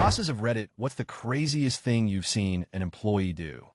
Bosses of Reddit, what's the craziest thing you've seen an employee do?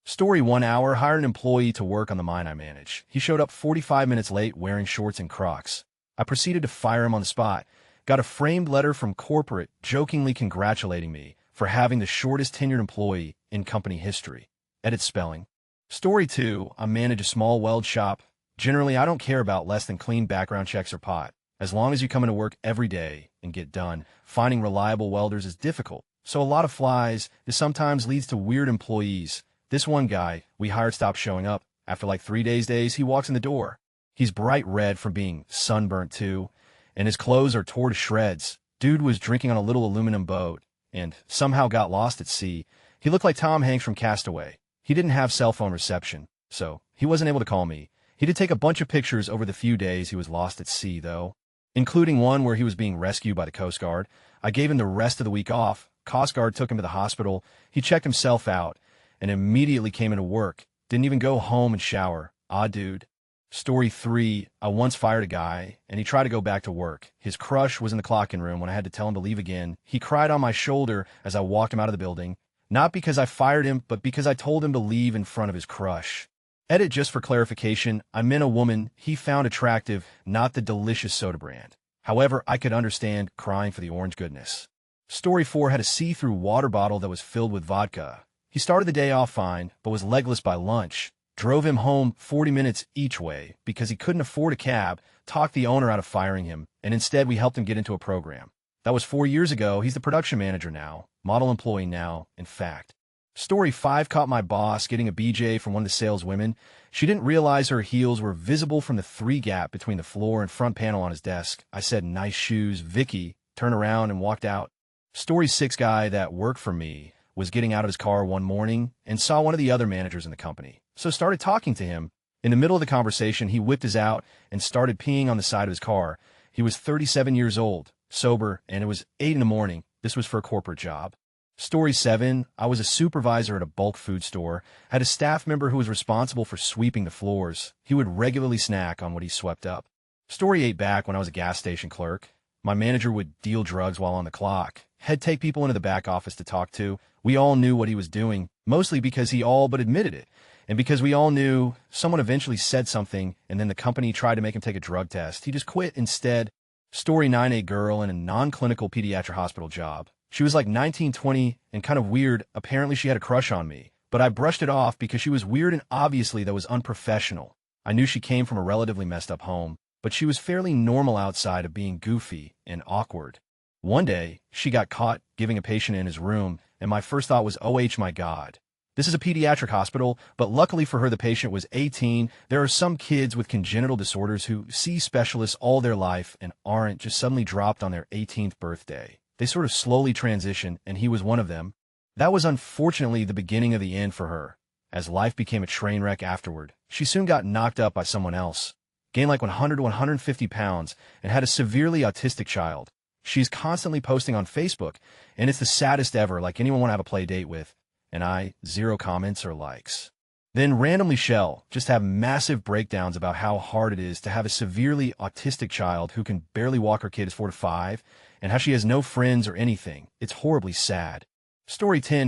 Story 1 hour, hired an employee to work on the mine I manage. He showed up 45 minutes late wearing shorts and Crocs. I proceeded to fire him on the spot. Got a framed letter from corporate jokingly congratulating me for having the shortest tenured employee in company history. Edit spelling. Story 2, I manage a small weld shop. Generally, I don't care about less than clean background checks or pot. As long as you come into work every day and get done, finding reliable welders is difficult. So a lot of flies. This sometimes leads to weird employees. This one guy we hired stopped showing up. After like 3 days, he walks in the door. He's bright red from being sunburnt too, and his clothes are tore to shreds. Dude was drinking on a little aluminum boat and somehow got lost at sea. He looked like Tom Hanks from Castaway. He didn't have cell phone reception, so he wasn't able to call me. He did take a bunch of pictures over the few days he was lost at sea, though, including one where he was being rescued by the Coast Guard. I gave him the rest of the week off. Coast Guard took him to the hospital. He checked himself out and immediately came into work. Didn't even go home and shower. Odd dude. Story 3, I once fired a guy, and he tried to go back to work. His crush was in the clock-in room when I had to tell him to leave again. He cried on my shoulder as I walked him out of the building, not because I fired him, but because I told him to leave in front of his crush. Edit just for clarification, I meant a woman he found attractive, not the delicious soda brand. However, I could understand crying for the orange goodness. Story 4 had a see-through water bottle that was filled with vodka. He started the day off fine, but was legless by lunch. Drove him home 40 minutes each way because he couldn't afford a cab, talked the owner out of firing him, and instead we helped him get into a program. That was 4 years ago. He's the production manager now, model employee now, in fact. Story 5 caught my boss getting a BJ from one of the saleswomen. She didn't realize her heels were visible from the 3 gap between the floor and front panel on his desk. I said, "Nice shoes, Vicky," turned around and walked out. Story 6 guy that worked for me was getting out of his car one morning and saw one of the other managers in the company, so started talking to him. In the middle of the conversation, he whipped his out and started peeing on the side of his car. He was 37 years old, sober, and it was 8 in the morning. This was for a corporate job. Story 7, I was a supervisor at a bulk food store, had a staff member who was responsible for sweeping the floors. He would regularly snack on what he swept up. Story 8 back when I was a gas station clerk. My manager would deal drugs while on the clock. He'd take people into the back office to talk to. We all knew what he was doing, mostly because he all but admitted it. And because we all knew someone eventually said something and then the company tried to make him take a drug test. He just quit instead. Story 9, a girl in a non-clinical pediatric hospital job. She was like 19, 20 and kind of weird. Apparently she had a crush on me, but I brushed it off because she was weird and obviously that was unprofessional. I knew she came from a relatively messed up home, but she was fairly normal outside of being goofy and awkward. One day, she got caught giving a patient in his room, and my first thought was, oh my God. This is a pediatric hospital, but luckily for her, the patient was 18. There are some kids with congenital disorders who see specialists all their life and aren't just suddenly dropped on their 18th birthday. They sort of slowly transition, and he was one of them. That was unfortunately the beginning of the end for her. As life became a train wreck afterward, she soon got knocked up by someone else, gained like 100 to 150 pounds, and had a severely autistic child. She's constantly posting on Facebook, and it's the saddest ever, like anyone want to have a play date with. And I, 0 comments or likes. Then randomly Shell just have massive breakdowns about how hard it is to have a severely autistic child who can barely walk. Her kid is 4 to 5, and how she has no friends or anything. It's horribly sad. Story 10,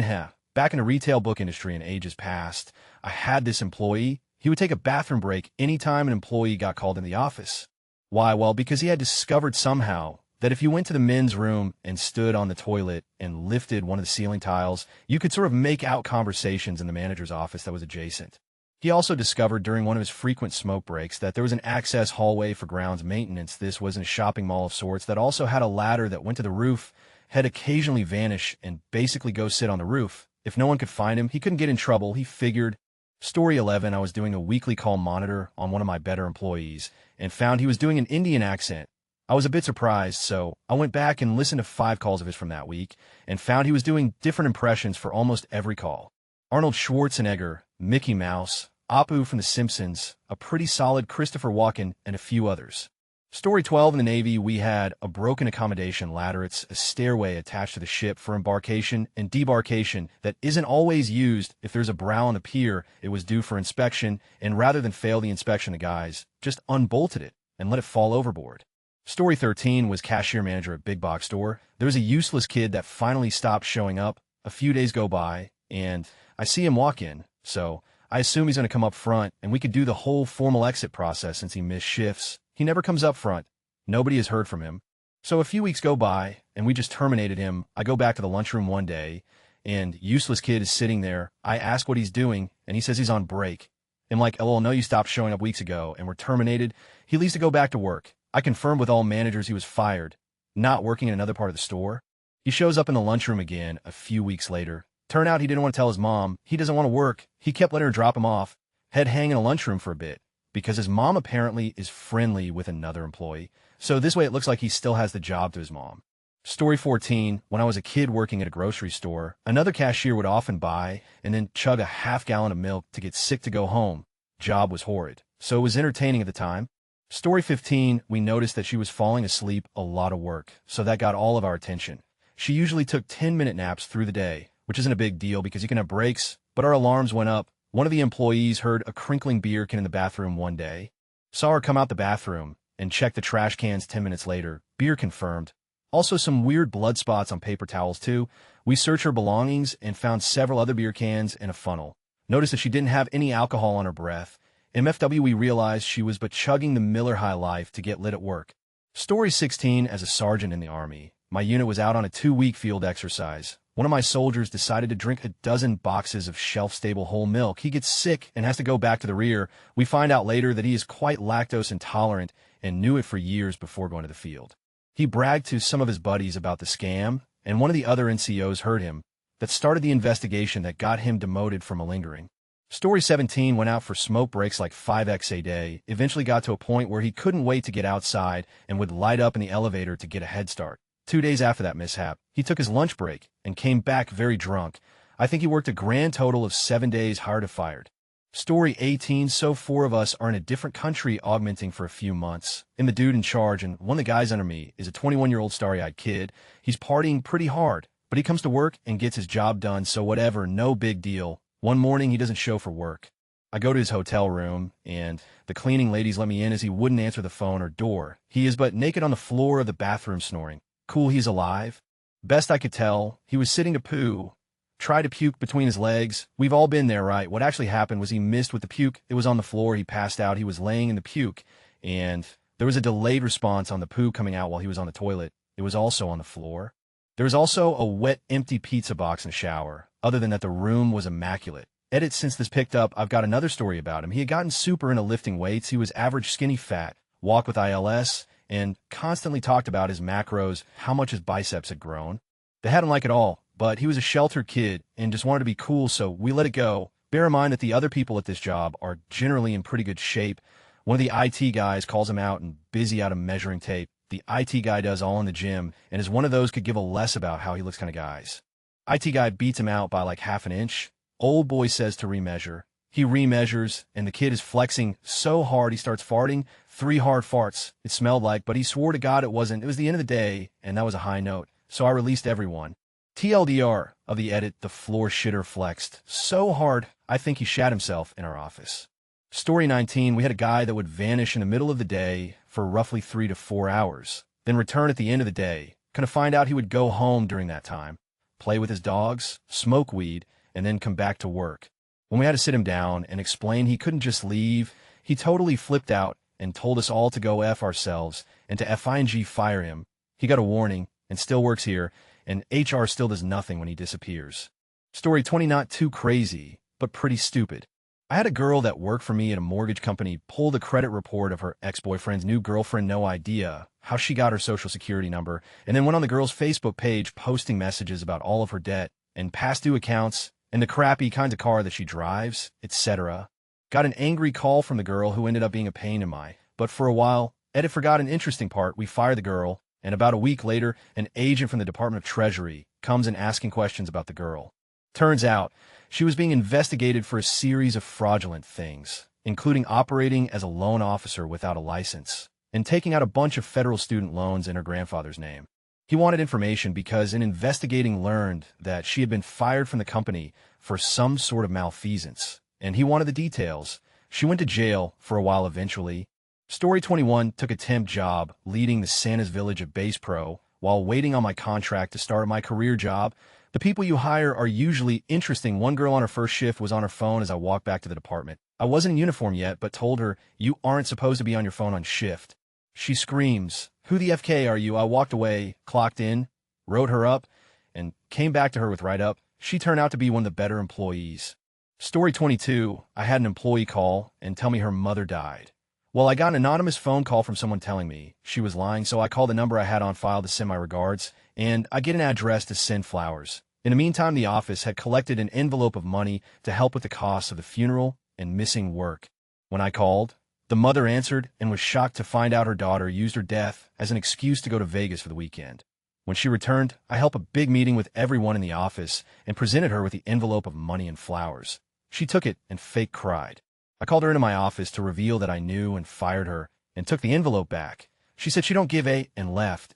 back in the retail book industry in ages past, I had this employee. He would take a bathroom break anytime an employee got called in the office. Why? Well, because he had discovered somehow that if you went to the men's room and stood on the toilet and lifted one of the ceiling tiles, you could sort of make out conversations in the manager's office that was adjacent. He also discovered during one of his frequent smoke breaks that there was an access hallway for grounds maintenance. This was in a shopping mall of sorts that also had a ladder that went to the roof. He'd occasionally vanish and basically go sit on the roof. If no one could find him, he couldn't get in trouble. He figured. Story 11, I was doing a weekly call monitor on one of my better employees and found he was doing an Indian accent. I was a bit surprised, so I went back and listened to 5 calls of his from that week and found he was doing different impressions for almost every call. Arnold Schwarzenegger, Mickey Mouse, Apu from The Simpsons, a pretty solid Christopher Walken, and a few others. Story 12, in the Navy, we had a broken accommodation ladder. It's a stairway attached to the ship for embarkation and debarkation that isn't always used. If there's a brow on the pier, it was due for inspection, and rather than fail the inspection, the guys just unbolted it and let it fall overboard. Story 13 was cashier manager at big box store. There was a useless kid that finally stopped showing up. A few days go by, and I see him walk in, so I assume he's going to come up front, and we could do the whole formal exit process since he missed shifts. He never comes up front. Nobody has heard from him. So a few weeks go by, and we just terminated him. I go back to the lunchroom one day, and useless kid is sitting there. I ask what he's doing, and he says he's on break. I'm like, lol, no, you stopped showing up weeks ago, and we're terminated. He leaves to go back to work. I confirmed with all managers he was fired, not working in another part of the store. He shows up in the lunchroom again a few weeks later. Turn out he didn't want to tell his mom. He doesn't want to work. He kept letting her drop him off. Head hang in a lunchroom for a bit, because his mom apparently is friendly with another employee. So this way it looks like he still has the job to his mom. Story 14, when I was a kid working at a grocery store, another cashier would often buy and then chug a half-gallon of milk to get sick to go home. Job was horrid, so it was entertaining at the time. Story 15, we noticed that she was falling asleep a lot of work, so that got all of our attention. She usually took 10-minute naps through the day, which isn't a big deal because you can have breaks, but our alarms went up. One of the employees heard a crinkling beer can in the bathroom one day, saw her come out the bathroom, and checked the trash cans 10 minutes later. Beer confirmed. Also some weird blood spots on paper towels too. We searched her belongings and found several other beer cans and a funnel. Noticed that she didn't have any alcohol on her breath. MFW, we realized she was but chugging the Miller High Life to get lit at work. Story 16, as a sergeant in the Army, my unit was out on a 2-week field exercise. One of my soldiers decided to drink a dozen boxes of shelf-stable whole milk. He gets sick and has to go back to the rear. We find out later that he is quite lactose intolerant and knew it for years before going to the field. He bragged to some of his buddies about the scam, and one of the other NCOs heard him. That started the investigation that got him demoted for malingering. Story 17 went out for smoke breaks like 5x a day, eventually got to a point where he couldn't wait to get outside and would light up in the elevator to get a head start. 2 days after that mishap, he took his lunch break and came back very drunk. I think he worked a grand total of 7 days, hired or fired. Story 18, so 4 of us are in a different country augmenting for a few months. I'm the dude in charge, and one of the guys under me is a 21-year-old starry-eyed kid. He's partying pretty hard, but he comes to work and gets his job done, so whatever, no big deal. One morning, he doesn't show for work. I go to his hotel room, and the cleaning ladies let me in as he wouldn't answer the phone or door. He is but naked on the floor of the bathroom snoring. Cool, he's alive. Best I could tell, he was sitting to poo. Tried to puke between his legs. We've all been there, right? What actually happened was he missed with the puke. It was on the floor. He passed out. He was laying in the puke, and there was a delayed response on the poo coming out while he was on the toilet. It was also on the floor. There was also a wet, empty pizza box in the shower. Other than that, the room was immaculate. Edit, since this picked up, I've got another story about him. He had gotten super into lifting weights. He was average skinny fat, walked with ILS, and constantly talked about his macros, how much his biceps had grown. They hadn't liked it all, but he was a sheltered kid and just wanted to be cool, so we let it go. Bear in mind that the other people at this job are generally in pretty good shape. One of the IT guys calls him out and busy out of measuring tape. The IT guy does all in the gym and is one of those could give a less about how he looks kind of guys. IT guy beats him out by like half an inch. Old boy says to remeasure. He remeasures, and the kid is flexing so hard he starts farting. 3 hard farts, it smelled like, but he swore to God it wasn't. It was the end of the day, and that was a high note. So I released everyone. TLDR of the edit, the floor shitter flexed so hard, I think he shat himself in our office. Story 19, we had a guy that would vanish in the middle of the day for roughly 3 to 4 hours, then return at the end of the day. Kind of find out he would go home during that time, play with his dogs, smoke weed, and then come back to work. When we had to sit him down and explain he couldn't just leave, he totally flipped out and told us all to go F ourselves and to FING fire him. He got a warning and still works here, and HR still does nothing when he disappears. Story 20, not too crazy, but pretty stupid. I had a girl that worked for me at a mortgage company pull the credit report of her ex-boyfriend's new girlfriend, no idea how she got her social security number, and then went on the girl's Facebook page posting messages about all of her debt and past due accounts and the crappy kinds of car that she drives, etc. Got an angry call from the girl who ended up being a pain in my, but for a while, Edit forgot an interesting part. We fired the girl, and about a week later, an agent from the Department of Treasury comes in asking questions about the girl. Turns out, she was being investigated for a series of fraudulent things, including operating as a loan officer without a license and taking out a bunch of federal student loans in her grandfather's name. He wanted information because in investigating learned that she had been fired from the company for some sort of malfeasance, and he wanted the details. She went to jail for a while eventually. Story 21 took a temp job leading the Santa's Village of Base Pro while waiting on my contract to start my career job. The people you hire are usually interesting. One girl on her first shift was on her phone as I walked back to the department. I wasn't in uniform yet, but told her, "You aren't supposed to be on your phone on shift." She screams, "Who the FK are you?" I walked away, clocked in, wrote her up, and came back to her with write-up. She turned out to be one of the better employees. Story 22, I had an employee call and tell me her mother died. Well, I got an anonymous phone call from someone telling me she was lying, so I called the number I had on file to send my regards, and I get an address to send flowers. In the meantime, the office had collected an envelope of money to help with the costs of the funeral and missing work. When I called, the mother answered and was shocked to find out her daughter used her death as an excuse to go to Vegas for the weekend. When she returned, I held a big meeting with everyone in the office and presented her with the envelope of money and flowers. She took it and fake cried. I called her into my office to reveal that I knew and fired her and took the envelope back. She said she don't give a and left.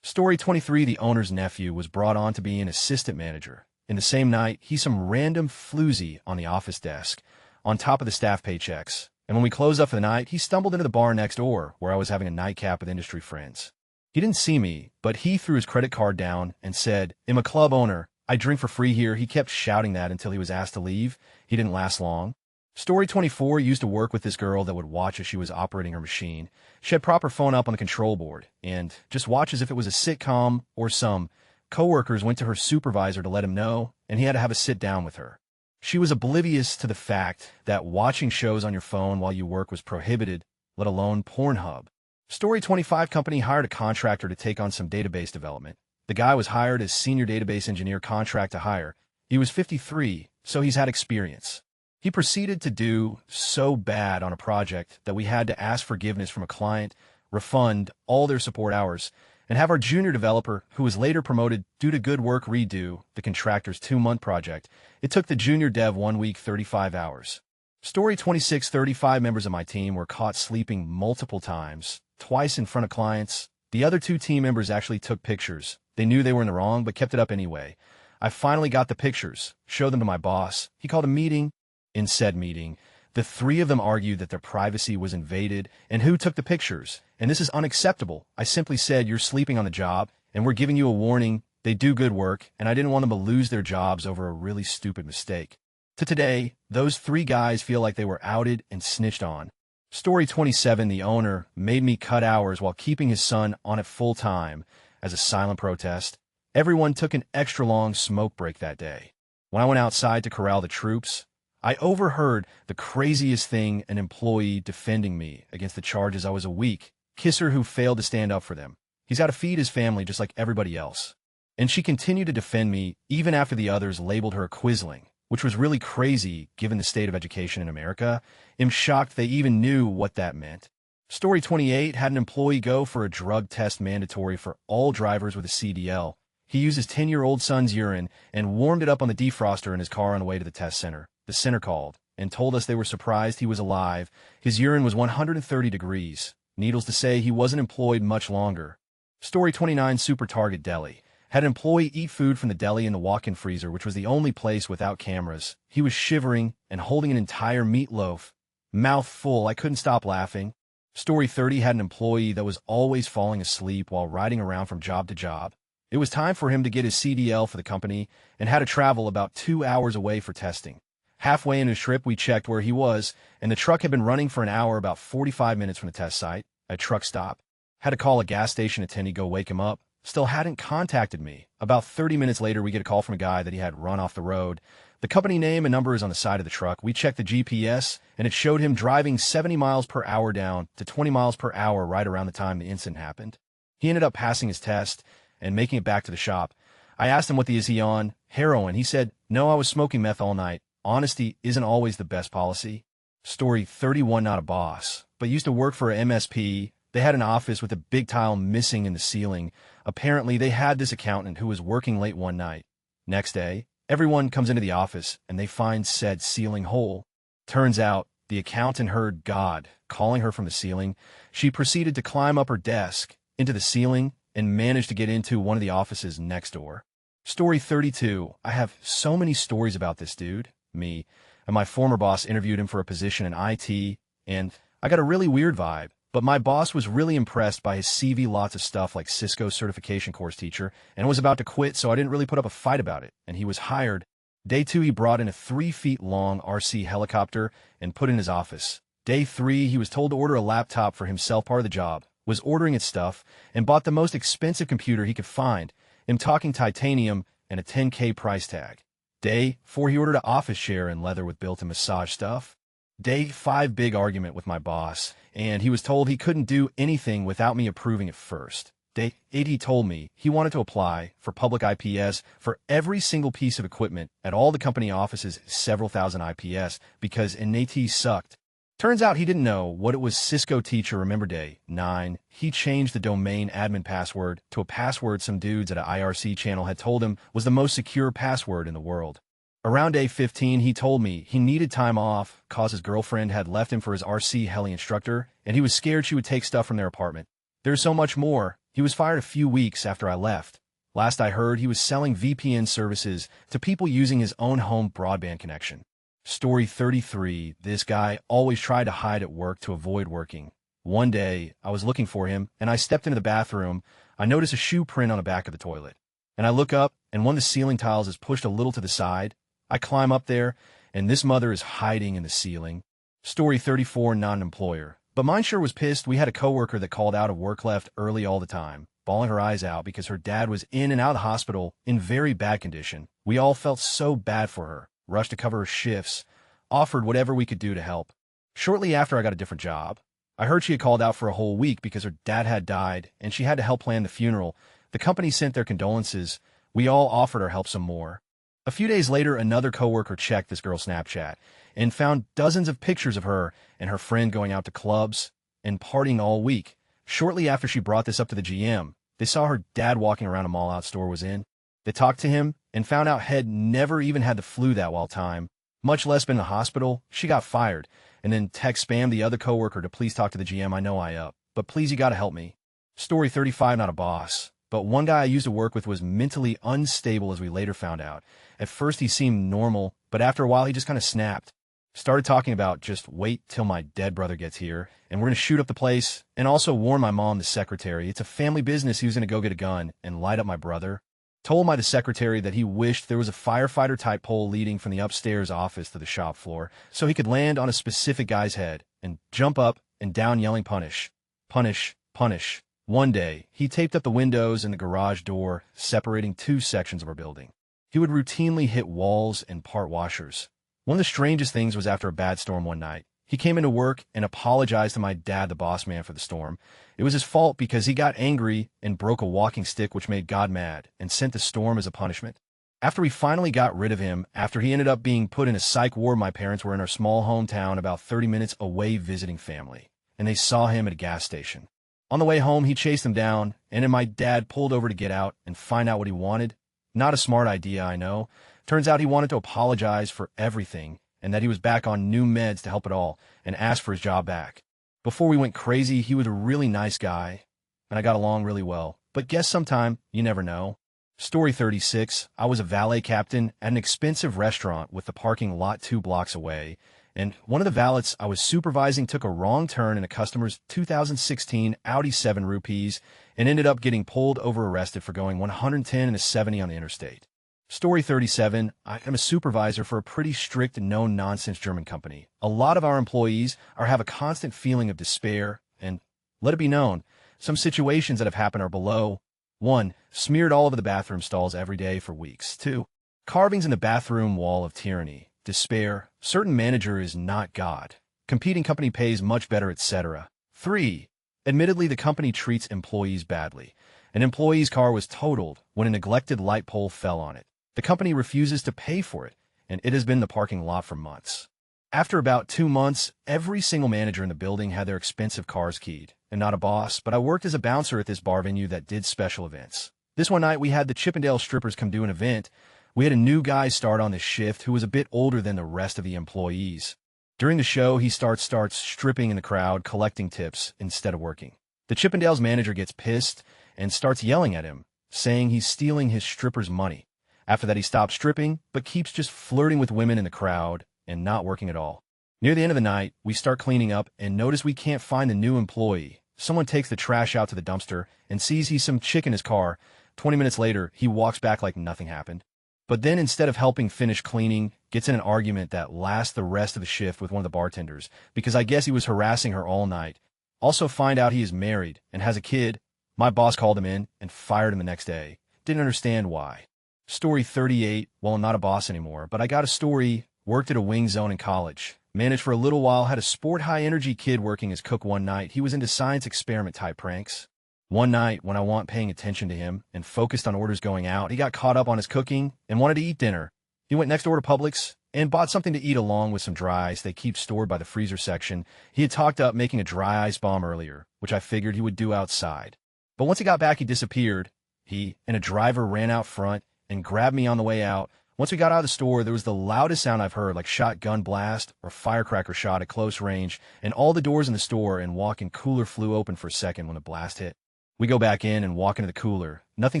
Story 23, the owner's nephew was brought on to be an assistant manager. In the same night, he's some random floozy on the office desk, on top of the staff paychecks. And when we closed up for the night, he stumbled into the bar next door where I was having a nightcap with industry friends. He didn't see me, but he threw his credit card down and said, "I'm a club owner. I drink for free here." He kept shouting that until he was asked to leave. He didn't last long. Story 24 used to work with this girl that would watch as she was operating her machine. She had proper phone up on the control board and just watch as if it was a sitcom or some. Coworkers went to her supervisor to let him know, and he had to have a sit down with her. She was oblivious to the fact that watching shows on your phone while you work was prohibited, let alone Pornhub. Story 25 company hired a contractor to take on some database development. The guy was hired as senior database engineer, contract to hire. He was 53, so he's had experience. He proceeded to do so bad on a project that we had to ask forgiveness from a client, refund all their support hours, and have our junior developer, who was later promoted due to good work, redo the contractor's 2-month project. It took the junior dev 1 week, 35 hours. Story 26, 35 members of my team were caught sleeping multiple times, twice in front of clients. The other 2 team members actually took pictures. They knew they were in the wrong, but kept it up anyway. I finally got the pictures, showed them to my boss. He called a meeting. In said meeting, the 3 of them argued that their privacy was invaded and who took the pictures. And this is unacceptable. I simply said, "You're sleeping on the job, and we're giving you a warning. They do good work, and I didn't want them to lose their jobs over a really stupid mistake." To today, those 3 guys feel like they were outed and snitched on. Story 27, the owner made me cut hours while keeping his son on it full time as a silent protest. Everyone took an extra long smoke break that day. When I went outside to corral the troops, I overheard the craziest thing: an employee defending me against the charges I was a weak kisser who failed to stand up for them. He's got to feed his family just like everybody else. And she continued to defend me even after the others labeled her a quisling, which was really crazy given the state of education in America. I'm shocked they even knew what that meant. Story 28 had an employee go for a drug test mandatory for all drivers with a CDL. He used his 10-year-old son's urine and warmed it up on the defroster in his car on the way to the test center. The center called and told us they were surprised he was alive. His urine was 130 degrees. Needless to say, he wasn't employed much longer. Story 29, Super Target Deli had an employee eat food from the deli in the walk-in freezer, which was the only place without cameras. He was shivering and holding an entire meatloaf. Mouth full, I couldn't stop laughing. Story 30 had an employee that was always falling asleep while riding around from job to job. It was time for him to get his CDL for the company and had to travel about 2 hours away for testing. Halfway in his trip, we checked where he was, and the truck had been running for an hour, about 45 minutes from the test site. A truck stop. Had to call a gas station attendant to go wake him up. Still hadn't contacted me. About 30 minutes later, we get a call from a guy that he had run off the road. The company name and number is on the side of the truck. We checked the GPS, and it showed him driving 70 miles per hour down to 20 miles per hour right around the time the incident happened. He ended up passing his test and making it back to the shop. I asked him, "What is he on?" "Heroin." He said, "No, I was smoking meth all night." Honesty isn't always the best policy. Story 31, not a boss, but used to work for a MSP. They had an office with a big tile missing in the ceiling. Apparently, they had this accountant who was working late one night. Next day, everyone comes into the office, and they find said ceiling hole. Turns out, the accountant heard God calling her from the ceiling. She proceeded to climb up her desk into the ceiling and managed to get into one of the offices next door. Story 32. I have so many stories about this dude. Me and my former boss interviewed him for a position in IT, and I got a really weird vibe, but my boss was really impressed by his CV, lots of stuff like Cisco certification course teacher, and was about to quit, so I didn't really put up a fight about it, and he was hired. Day 2, he brought in a 3-feet-long RC helicopter and put in his office. Day 3, he was told to order a laptop for himself, part of the job, was ordering its stuff, and bought the most expensive computer he could find, him talking titanium and a $10K price tag. Day 4, he ordered an office chair in leather with built-in massage stuff. Day 5, big argument with my boss, and he was told he couldn't do anything without me approving it first. Day 8, he told me he wanted to apply for public IPS for every single piece of equipment at all the company offices, several thousand IPS, because NAT sucked. Turns out he didn't know what it was. Cisco teacher. Remember day 9, he changed the domain admin password to a password some dudes at an IRC channel had told him was the most secure password in the world. Around day 15, he told me he needed time off cause his girlfriend had left him for his RC heli instructor, and he was scared she would take stuff from their apartment. There's so much more. He was fired a few weeks after I left. Last I heard, he was selling VPN services to people using his own home broadband connection. Story 33. This guy always tried to hide at work to avoid working. One day, I was looking for him, and I stepped into the bathroom. I noticed a shoe print on the back of the toilet. And I look up, and one of the ceiling tiles is pushed a little to the side. I climb up there, and this mother is hiding in the ceiling. Story 34. Not an employer. But mine sure was pissed. We had a coworker that called out of work, left early all the time, bawling her eyes out because her dad was in and out of the hospital in very bad condition. We all felt so bad for her, rushed to cover her shifts, offered whatever we could do to help. Shortly after, I got a different job. I heard she had called out for a whole week because her dad had died, and she had to help plan the funeral. The company sent their condolences. We all offered her help some more. A few days later, another coworker checked this girl's Snapchat and found dozens of pictures of her and her friend going out to clubs and partying all week. Shortly after she brought this up to the GM, they saw her dad walking around a mall-out store was in. They talked to him and found out head never even had the flu that wild time, much less been in the hospital. She got fired, and then text spammed the other coworker to please talk to the GM. I know I up, but please, you gotta help me. Story 35. Not a boss, but one guy I used to work with was mentally unstable, as we later found out. At first, he seemed normal, but after a while, he just kind of snapped. Started talking about just wait till my dead brother gets here, and we're going to shoot up the place, and also warn my mom, the secretary. It's a family business. He was going to go get a gun and light up my brother. Told the secretary that he wished there was a firefighter-type pole leading from the upstairs office to the shop floor, so he could land on a specific guy's head and jump up and down yelling, "Punish, punish, punish." One day, he taped up the windows and the garage door, separating two sections of our building. He would routinely hit walls and part washers. One of the strangest things was after a bad storm one night. He came into work and apologized to my dad, the boss man, for the storm. It was his fault because he got angry and broke a walking stick, which made God mad, and sent the storm as a punishment. After we finally got rid of him, after he ended up being put in a psych ward, my parents were in our small hometown about 30 minutes away visiting family, and they saw him at a gas station. On the way home, he chased them down, and then my dad pulled over to get out and find out what he wanted. Not a smart idea, I know. Turns out he wanted to apologize for everything, and that he was back on new meds to help it all, and asked for his job back. Before we went crazy, he was a really nice guy, and I got along really well. But guess sometime, you never know. Story 36. I was a valet captain at an expensive restaurant with the parking lot 2 blocks away, and one of the valets I was supervising took a wrong turn in a customer's 2016 Audi 7 rupees and ended up getting pulled over, arrested for going 110 and a 70 on the interstate. Story 37. I am a supervisor for a pretty strict, no-nonsense German company. A lot of our employees have a constant feeling of despair, and let it be known, some situations that have happened are below. 1. Smeared all over the bathroom stalls every day for weeks. 2. Carvings in the bathroom wall of tyranny. Despair. Certain manager is not God. Competing company pays much better, etc. 3. Admittedly, the company treats employees badly. An employee's car was totaled when a neglected light pole fell on it. The company refuses to pay for it, and it has been in the parking lot for months. After about 2 months, every single manager in the building had their expensive cars keyed. And not a boss, but I worked as a bouncer at this bar venue that did special events. This one night, we had the Chippendale strippers come do an event. We had a new guy start on this shift who was a bit older than the rest of the employees. During the show, he starts stripping in the crowd, collecting tips instead of working. The Chippendale's manager gets pissed and starts yelling at him, saying he's stealing his strippers' money. After that, he stops stripping, but keeps just flirting with women in the crowd and not working at all. Near the end of the night, we start cleaning up and notice we can't find the new employee. Someone takes the trash out to the dumpster and sees he's some chick in his car. 20 minutes later, he walks back like nothing happened. But then instead of helping finish cleaning, gets in an argument that lasts the rest of the shift with one of the bartenders, because I guess he was harassing her all night. Also find out he is married and has a kid. My boss called him in and fired him the next day. Didn't understand why. Story 38, well, I'm not a boss anymore, but I got a story. Worked at a wing zone in college. Managed for a little while, had a sport high-energy kid working as cook one night. He was into science experiment-type pranks. One night, when I wasn't paying attention to him and focused on orders going out, he got caught up on his cooking and wanted to eat dinner. He went next door to Publix and bought something to eat along with some dry ice they keep stored by the freezer section. He had talked up making a dry ice bomb earlier, which I figured he would do outside. But once he got back, he disappeared. He and a driver ran out front and grabbed me on the way out. Once we got out of the store, there was the loudest sound I've heard, like shotgun blast or firecracker shot at close range, and all the doors in the store and walk-in cooler flew open for a second when the blast hit. We go back in and walk into the cooler. Nothing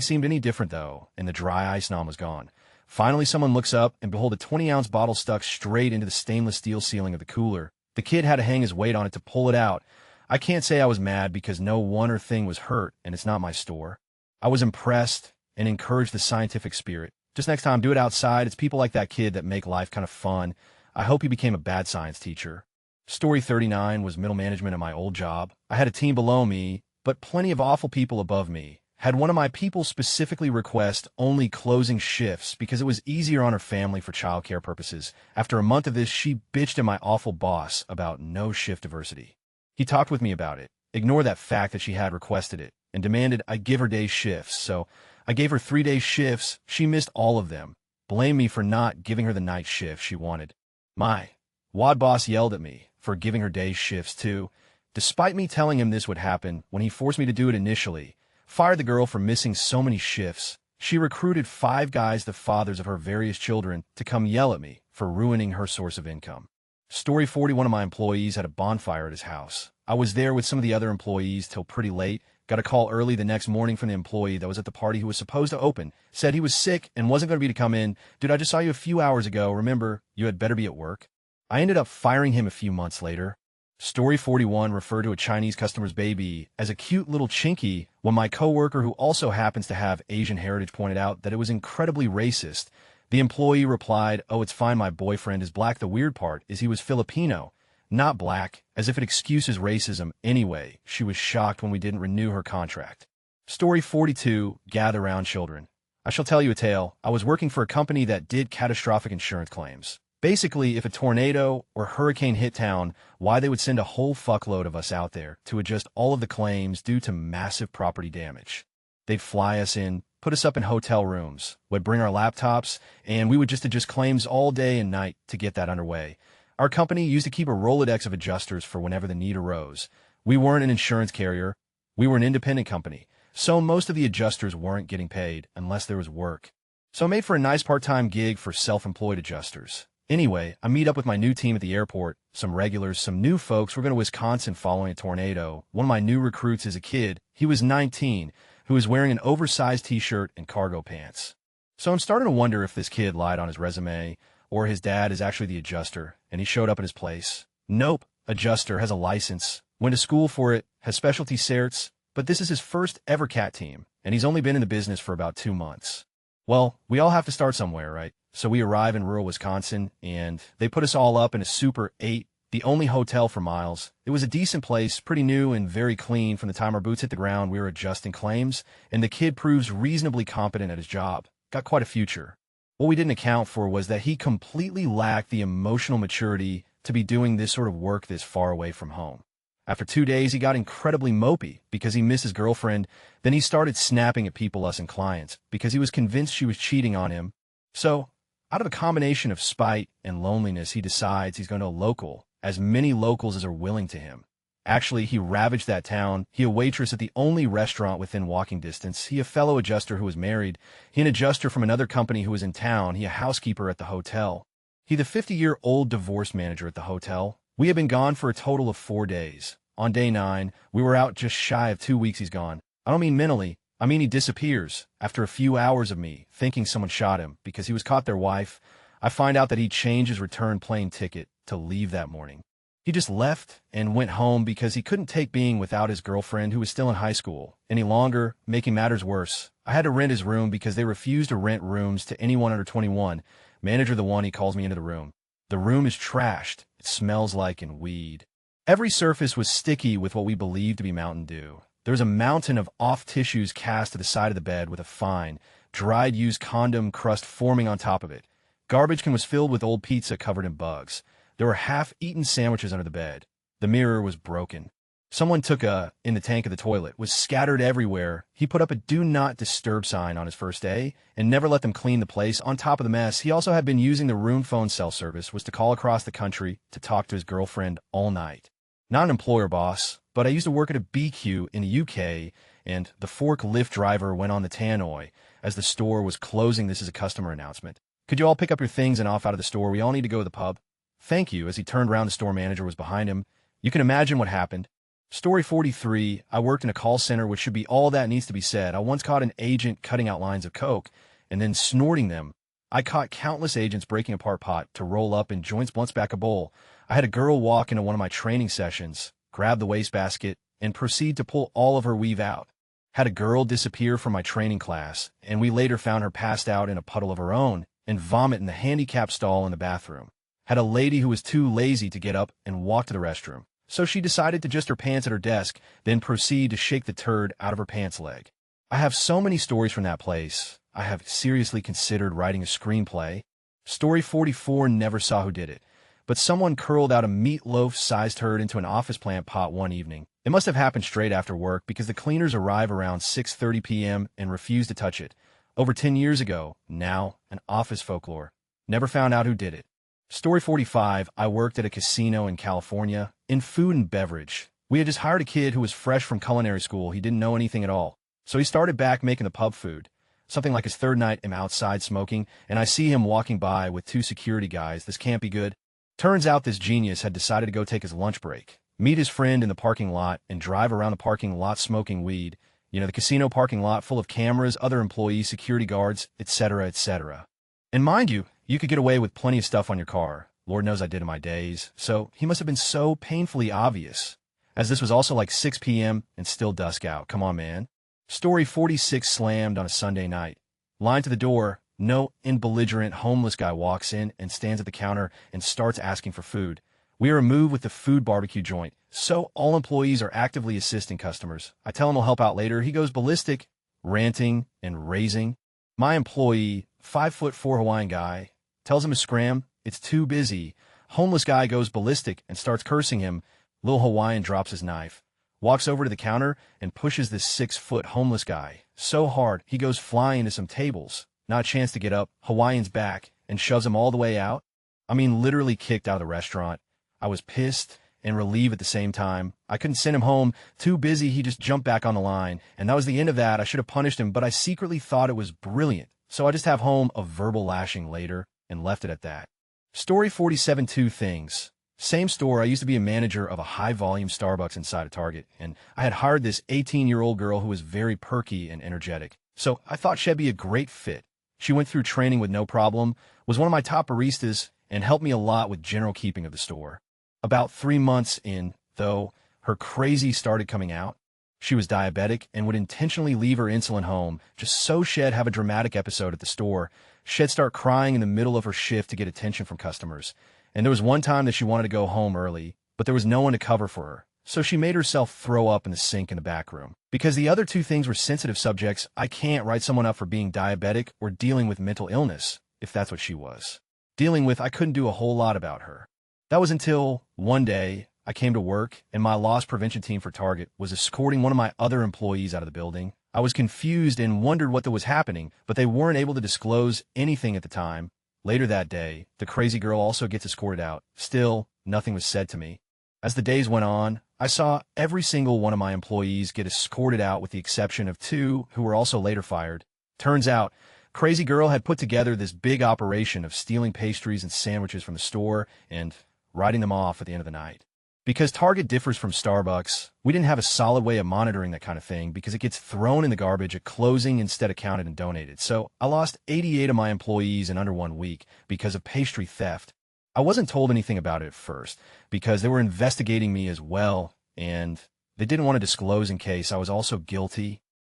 seemed any different, though, and the dry ice nom was gone. Finally, someone looks up and behold a 20-ounce bottle stuck straight into the stainless steel ceiling of the cooler. The kid had to hang his weight on it to pull it out. I can't say I was mad because no one or thing was hurt, and it's not my store. I was impressed and encouraged the scientific spirit. Just next time, do it outside. It's people like that kid that make life kind of fun. I hope he became a bad science teacher. Story 39 was middle management at my old job. I had a team below me, but plenty of awful people above me. Had one of my people specifically request only closing shifts because it was easier on her family for childcare purposes. After a month of this, she bitched at my awful boss about no shift diversity. He talked with me about it, ignored that fact that she had requested it, and demanded I give her day shifts, so I gave her 3-day shifts. She missed all of them. Blamed me for not giving her the night shift she wanted. My WAD boss yelled at me for giving her day shifts too. Despite me telling him this would happen when he forced me to do it initially, fired the girl for missing so many shifts. She recruited 5 guys, the fathers of her various children, to come yell at me for ruining her source of income. Story 40, one of my employees had a bonfire at his house. I was there with some of the other employees till pretty late. Got a call early the next morning from the employee that was at the party who was supposed to open. Said he was sick and wasn't going to be to come in. Dude, I just saw you a few hours ago. Remember, you had better be at work. I ended up firing him a few months later. Story 41 referred to a Chinese customer's baby as a cute little chinky when my coworker, who also happens to have Asian heritage, pointed out that it was incredibly racist. The employee replied, "Oh, it's fine, my boyfriend is black. The weird part is he was Filipino, not black," as if it excuses racism. Anyway, she was shocked when we didn't renew her contract. Story 42, gather round children. I shall tell you a tale. I was working for a company that did catastrophic insurance claims. Basically, if a tornado or hurricane hit town, why they would send a whole fuckload of us out there to adjust all of the claims due to massive property damage. They'd fly us in, put us up in hotel rooms, would bring our laptops, and we would just adjust claims all day and night to get that underway. Our company used to keep a Rolodex of adjusters for whenever the need arose. We weren't an insurance carrier. We were an independent company, so most of the adjusters weren't getting paid unless there was work. So it made for a nice part-time gig for self-employed adjusters. Anyway, I meet up with my new team at the airport, some regulars, some new folks. We're going to Wisconsin following a tornado. One of my new recruits is a kid. He was 19, who is wearing an oversized t-shirt and cargo pants. So I'm starting to wonder if this kid lied on his resume, or his dad is actually the adjuster, and he showed up at his place. Nope, adjuster, has a license, went to school for it, has specialty certs, but this is his first ever cat team, and he's only been in the business for about 2 months. Well, we all have to start somewhere, right? So we arrive in rural Wisconsin, and they put us all up in a Super 8, the only hotel for miles. It was a decent place, pretty new and very clean. From the time our boots hit the ground, we were adjusting claims, and the kid proves reasonably competent at his job. Got quite a future. What we didn't account for was that he completely lacked the emotional maturity to be doing this sort of work this far away from home. After 2 days, he got incredibly mopey because he missed his girlfriend. Then he started snapping at people, us and clients, because he was convinced she was cheating on him. So, out of a combination of spite and loneliness, he decides he's going to local, as many locals as are willing to him. Actually, he ravaged that town. He a waitress at the only restaurant within walking distance. He a fellow adjuster who was married. He an adjuster from another company who was in town. He a housekeeper at the hotel. He the 50-year-old divorce manager at the hotel. We had been gone for a total of 4 days. On day 9, we were out just shy of 2 weeks he's gone. I don't mean mentally. I mean he disappears after a few hours of me thinking someone shot him because he was caught their wife. I find out that he changed his return plane ticket to leave that morning. He just left and went home because he couldn't take being without his girlfriend, who was still in high school, any longer. Making matters worse, I had to rent his room because they refused to rent rooms to anyone under 21. Manager the one, he calls me into the room. The room is trashed. It smells like weed. Every surface was sticky with what we believed to be Mountain Dew. There was a mountain of off tissues cast to the side of the bed with a fine, dried used condom crust forming on top of it. Garbage can was filled with old pizza covered in bugs. There were half-eaten sandwiches under the bed. The mirror was broken. Someone took in the tank of the toilet, was scattered everywhere. He put up a do not disturb sign on his first day and never let them clean the place. On top of the mess, he also had been using the room phone cell service, was to call across the country to talk to his girlfriend all night. Not an employer boss, but I used to work at a BQ in the UK, and the forklift driver went on the tannoy as the store was closing. This is a customer announcement. Could you all pick up your things and off out of the store? We all need to go to the pub. Thank you. As he turned around, the store manager was behind him. You can imagine what happened. Story 43, I worked in a call center, which should be all that needs to be said. I once caught an agent cutting out lines of coke and then snorting them. I caught countless agents breaking apart pot to roll up in joints blunts back a bowl. I had a girl walk into one of my training sessions, grab the wastebasket, and proceed to pull all of her weave out. Had a girl disappear from my training class, and we later found her passed out in a puddle of her own and vomit in the handicap stall in the bathroom. Had a lady who was too lazy to get up and walk to the restroom, so she decided to adjust her pants at her desk, then proceed to shake the turd out of her pants leg. I have so many stories from that place. I have seriously considered writing a screenplay. Story 44, never saw who did it, but someone curled out a meatloaf-sized turd into an office plant pot one evening. It must have happened straight after work because the cleaners arrive around 6:30 p.m. and refuse to touch it. Over 10 years ago, now an office folklore. Never found out who did it. Story 45, I worked at a casino in California, in food and beverage. We had just hired a kid who was fresh from culinary school. He didn't know anything at all. So he started back making the pub food. Something like his third night, I'm outside smoking, and I see him walking by with two security guys. This can't be good. Turns out this genius had decided to go take his lunch break, meet his friend in the parking lot, and drive around the parking lot smoking weed. You know, the casino parking lot full of cameras, other employees, security guards, etc., etc. And mind you, you could get away with plenty of stuff on your car. Lord knows I did in my days. So he must have been so painfully obvious, as this was also like 6 p.m. and still dusk out. Come on, man. Story 46, slammed on a Sunday night. Line to the door. No belligerent homeless guy walks in and stands at the counter and starts asking for food. We are a move with the food barbecue joint, so all employees are actively assisting customers. I tell him I'll help out later. He goes ballistic, ranting and raising. My employee, 5'4" Hawaiian guy, tells him to scram. It's too busy. Homeless guy goes ballistic and starts cursing him. Little Hawaiian drops his knife, walks over to the counter and pushes this 6-foot homeless guy so hard he goes flying into some tables. Not a chance to get up. Hawaiian's back and shoves him all the way out. I mean, literally kicked out of the restaurant. I was pissed and relieved at the same time. I couldn't send him home. Too busy, he just jumped back on the line. And that was the end of that. I should have punished him, but I secretly thought it was brilliant. So I just have home a verbal lashing later and left it at that. Story 47, two things. Same store. I used to be a manager of a high-volume Starbucks inside a Target, and I had hired this 18-year-old girl who was very perky and energetic. So I thought she'd be a great fit. She went through training with no problem, was one of my top baristas, and helped me a lot with general keeping of the store. About 3 months in, though, her crazy started coming out. She was diabetic and would intentionally leave her insulin home just so she'd have a dramatic episode at the store. She'd start crying in the middle of her shift to get attention from customers. And there was one time that she wanted to go home early, but there was no one to cover for her. So she made herself throw up in the sink in the back room. Because the other two things were sensitive subjects, I can't write someone up for being diabetic or dealing with mental illness, if that's what she was dealing with. I couldn't do a whole lot about her. That was until one day I came to work and my loss prevention team for Target was escorting one of my other employees out of the building. I was confused and wondered what was happening, but they weren't able to disclose anything at the time. Later that day, the crazy girl also gets escorted out. Still, nothing was said to me. As the days went on, I saw every single one of my employees get escorted out with the exception of 2 who were also later fired. Turns out, crazy girl had put together this big operation of stealing pastries and sandwiches from the store and writing them off at the end of the night. Because Target differs from Starbucks, we didn't have a solid way of monitoring that kind of thing because it gets thrown in the garbage at closing instead of counted and donated. So I lost 88 of my employees in under 1 week because of pastry theft. I wasn't told anything about it at first because they were investigating me as well, and they didn't want to disclose in case I was also guilty.